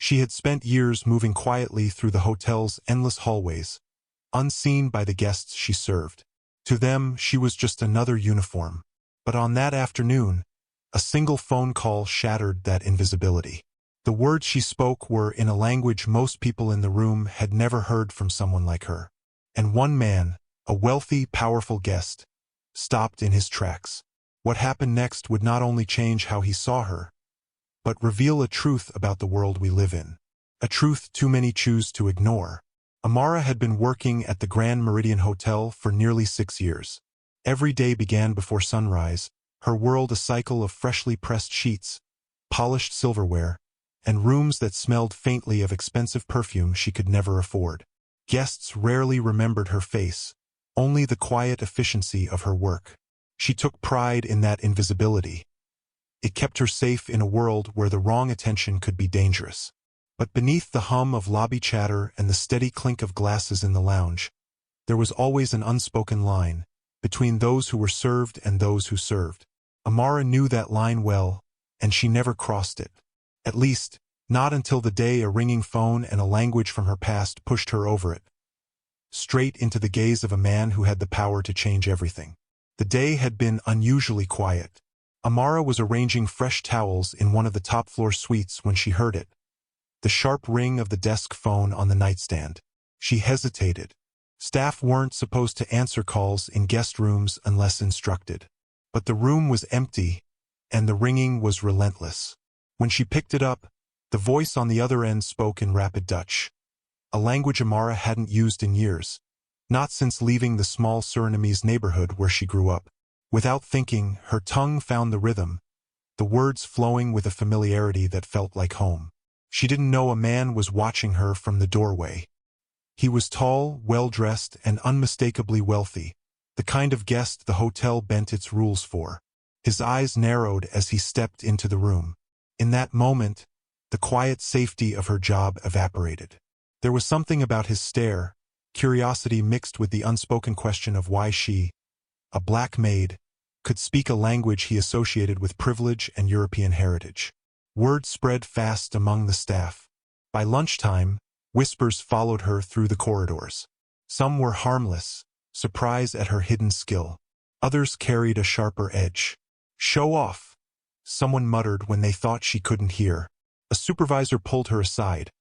She had spent years moving quietly through the hotel's endless hallways, unseen by the guests she served. To them, she was just another uniform. But on that afternoon, a single phone call shattered that invisibility. The words she spoke were in a language most people in the room had never heard from someone like her. And one man, a wealthy, powerful guest, stopped in his tracks. What happened next would not only change how he saw her, but reveal a truth about the world we live in. A truth too many choose to ignore. Amara had been working at the Grand Meridian Hotel for nearly 6 years. Every day began before sunrise, her world a cycle of freshly pressed sheets, polished silverware, and rooms that smelled faintly of expensive perfume she could never afford. Guests rarely remembered her face, only the quiet efficiency of her work. She took pride in that invisibility. It kept her safe in a world where the wrong attention could be dangerous. But beneath the hum of lobby chatter and the steady clink of glasses in the lounge, there was always an unspoken line between those who were served and those who served. Amara knew that line well, and she never crossed it. At least, not until the day a ringing phone and a language from her past pushed her over it, straight into the gaze of a man who had the power to change everything. The day had been unusually quiet. Amara was arranging fresh towels in one of the top-floor suites when she heard it. The sharp ring of the desk phone on the nightstand. She hesitated. Staff weren't supposed to answer calls in guest rooms unless instructed. But the room was empty, and the ringing was relentless. When she picked it up, the voice on the other end spoke in rapid Dutch, a language Amara hadn't used in years, not since leaving the small Surinamese neighborhood where she grew up. Without thinking, her tongue found the rhythm, the words flowing with a familiarity that felt like home. She didn't know a man was watching her from the doorway. He was tall, well-dressed, and unmistakably wealthy, the kind of guest the hotel bent its rules for. His eyes narrowed as he stepped into the room. In that moment, the quiet safety of her job evaporated. There was something about his stare, curiosity mixed with the unspoken question of why she, a black maid, could speak a language he associated with privilege and European heritage. Word spread fast among the staff. By lunchtime, whispers followed her through the corridors. Some were harmless, surprise at her hidden skill. Others carried a sharper edge. "Show off," someone muttered when they thought she couldn't hear. A supervisor pulled her aside,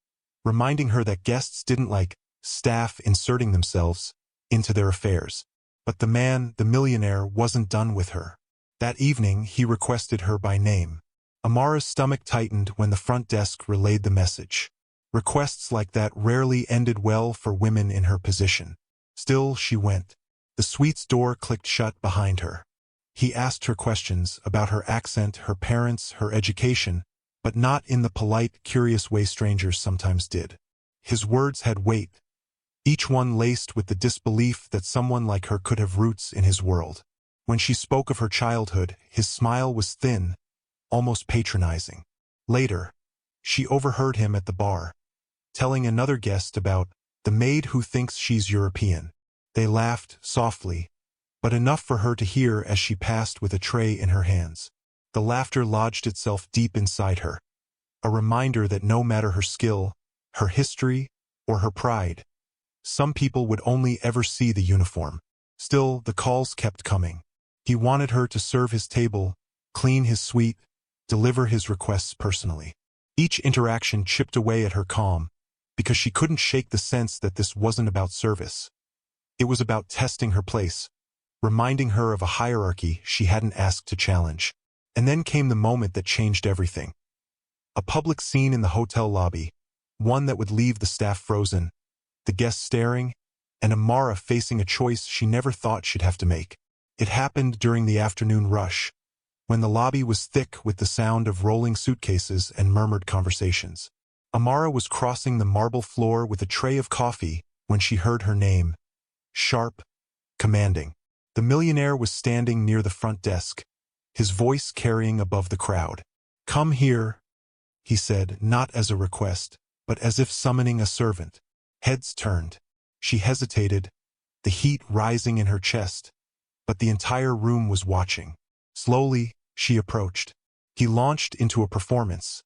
reminding her that guests didn't like staff inserting themselves into their affairs. But the man, the millionaire, wasn't done with her. That evening, he requested her by name. Amara's stomach tightened when the front desk relayed the message. Requests like that rarely ended well for women in her position. Still, she went. The suite's door clicked shut behind her. He asked her questions about her accent, her parents, her education, but not in the polite, curious way strangers sometimes did. His words had weight, each one laced with the disbelief that someone like her could have roots in his world. When she spoke of her childhood, his smile was thin, almost patronizing. Later, she overheard him at the bar, telling another guest about the maid who thinks she's European. They laughed softly, but enough for her to hear as she passed with a tray in her hands. The laughter lodged itself deep inside her, a reminder that no matter her skill, her history, or her pride, some people would only ever see the uniform. Still, the calls kept coming. He wanted her to serve his table, clean his suite, deliver his requests personally. Each interaction chipped away at her calm, because she couldn't shake the sense that this wasn't about service. It was about testing her place, reminding her of a hierarchy she hadn't asked to challenge. And then came the moment that changed everything. A public scene in the hotel lobby, one that would leave the staff frozen, the guests staring, and Amara facing a choice she never thought she'd have to make. It happened during the afternoon rush, when the lobby was thick with the sound of rolling suitcases and murmured conversations. Amara was crossing the marble floor with a tray of coffee when she heard her name, sharp, commanding. The millionaire was standing near the front desk, his voice carrying above the crowd. "Come here," he said, not as a request, but as if summoning a servant. Heads turned. She hesitated, the heat rising in her chest, but the entire room was watching. Slowly, she approached. He launched into a performance,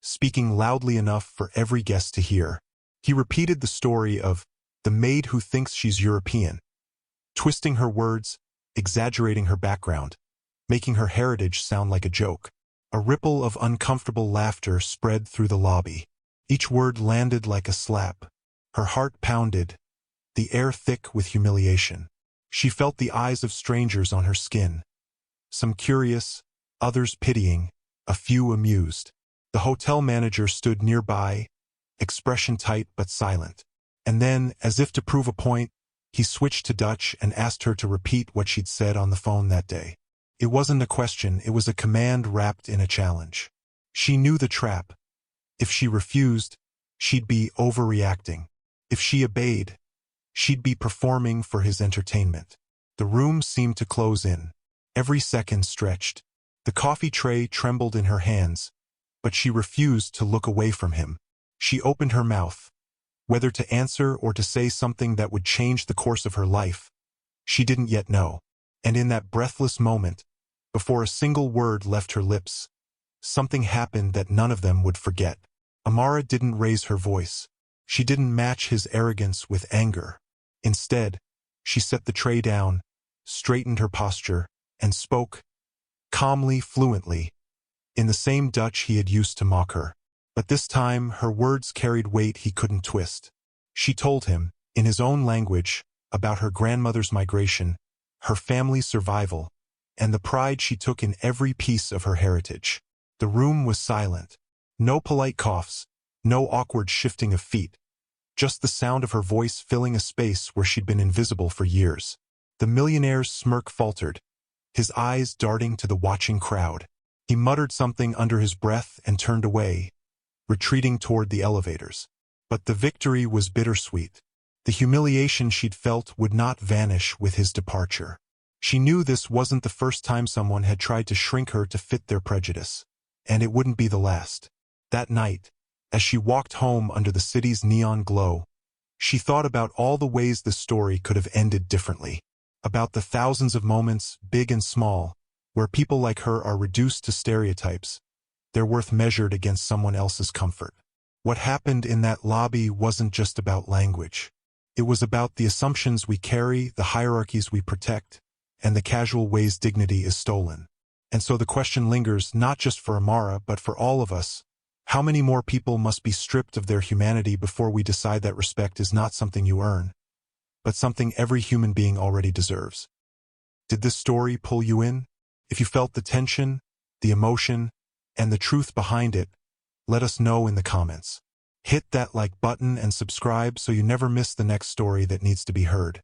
speaking loudly enough for every guest to hear. He repeated the story of the maid who thinks she's European, twisting her words, exaggerating her background, making her heritage sound like a joke. A ripple of uncomfortable laughter spread through the lobby. Each word landed like a slap. Her heart pounded, the air thick with humiliation. She felt the eyes of strangers on her skin, some curious, others pitying, a few amused. The hotel manager stood nearby, expression tight but silent. And then, as if to prove a point, he switched to Dutch and asked her to repeat what she'd said on the phone that day. It wasn't a question, it was a command wrapped in a challenge. She knew the trap. If she refused, she'd be overreacting. If she obeyed, she'd be performing for his entertainment. The room seemed to close in. Every second stretched. The coffee tray trembled in her hands, but she refused to look away from him. She opened her mouth, whether to answer or to say something that would change the course of her life. She didn't yet know. And in that breathless moment, before a single word left her lips, something happened that none of them would forget. Amara didn't raise her voice. She didn't match his arrogance with anger. Instead, she set the tray down, straightened her posture, and spoke, calmly, fluently, in the same Dutch he had used to mock her. But this time, her words carried weight he couldn't twist. She told him, in his own language, about her grandmother's migration, her family's survival, and the pride she took in every piece of her heritage. The room was silent. No polite coughs, no awkward shifting of feet, just the sound of her voice filling a space where she'd been invisible for years. The millionaire's smirk faltered, his eyes darting to the watching crowd. He muttered something under his breath and turned away, retreating toward the elevators. But the victory was bittersweet. The humiliation she'd felt would not vanish with his departure. She knew this wasn't the first time someone had tried to shrink her to fit their prejudice, and it wouldn't be the last. That night, as she walked home under the city's neon glow, she thought about all the ways the story could have ended differently, about the thousands of moments, big and small, where people like her are reduced to stereotypes, their worth measured against someone else's comfort. What happened in that lobby wasn't just about language. It was about the assumptions we carry, the hierarchies we protect, and the casual ways dignity is stolen. And so the question lingers not just for Amara but for all of us. How many more people must be stripped of their humanity before we decide that respect is not something you earn, but something every human being already deserves? Did this story pull you in? If you felt the tension, the emotion, and the truth behind it, let us know in the comments. Hit that like button and subscribe so you never miss the next story that needs to be heard.